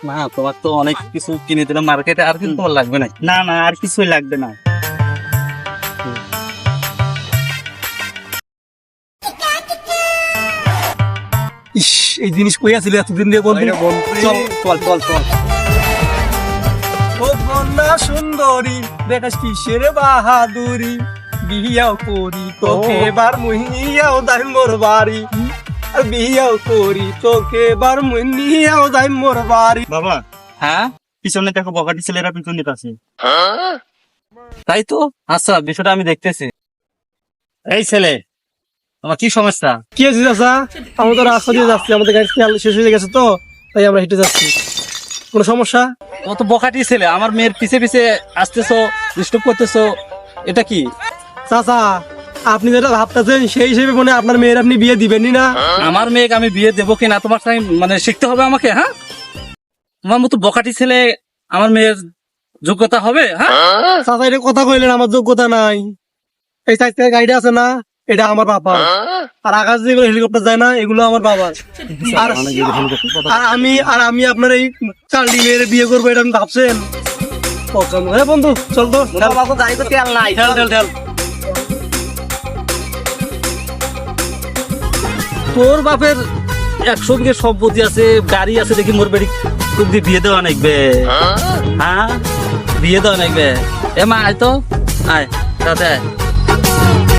না তোমার তো অনেক কিছু কিনে দিলাম মার্কেটে, আর কিন্তু তোমার লাগবে না। না না, আর কিছুই লাগবে না। ইস, এই জিনিস কই আছিল এতদিন দিয়ে বন্ধু? চল চল চল চল। ও কন্যা সুন্দরী, দেখাস কিসের বাহাদুরি, বিয়াও করি তোকে এবার মুহিয়াও দাই মোর বাড়ি, আর বিয়াও করি তোকে এবার মুহিয়াও দাই মোর বাড়ি। বাবা, হ্যাঁ পিছনে দেখো বকাটি ছেলেরা পিছন দিতে আছে। তাই তো, আচ্ছা বিষয়টা আমি দেখতেছি। এই ছেলে, তোমার কি সমস্যা? কি আছে চাচা? আমরা তো রাস্তা দিয়ে যাচ্ছি, আমাদের গাড়ি তেল শেষ হয়ে গেছে তো, তাই আমরা হেঁটে যাচ্ছি। কোনো সমস্যা? তোমার তো বকাটি ছেলে, আমার মেয়ের পিছে পিছে আসতেছো, ডিস্টার্ব করতেছো, এটা কি? চাচা, আপনি যেটা ভাবতেছেন সেই হিসেবে মনে হয় আপনার মেয়ের আপনি বিয়ে দিবেনই না। আমার মেয়েকে আমি বিয়ে দেবো কিনা তোমার সাথে মানে শিখতে হবে আমাকে। হ্যাঁ, তোমার মতো বকাটি ছেলে আমার মেয়ের যোগ্যতা হবে? হ্যাঁ, চাচা এটা কথা কইলেন, আমার যোগ্যতা নাই। এই চার চাকার গাড়িটা আছে না, এটা আমার বাবা। আর আকাশ যেগুলো হেলিকপ্টার যায় না, এগুলো আমার বাবার। আর আমি আপনার এই চার্লি মেয়ের বিয়ে করবো, এটা আপনি ভাবছেন? হ্যাঁ বন্ধু, চল তো। গাড়িতে তেল নাই, ঠেল ঠেল ঠেল। তোর বাপের 100 বিঘে সম্পত্তি আছে, গাড়ি আছে, দেখি মোর বাড়ি তুই বিয়ে দেওয়া নাকবে। হ্যাঁ, বিয়ে দেওয়া নাকবে। এ মা আয় তো, আয় তাতে আয়।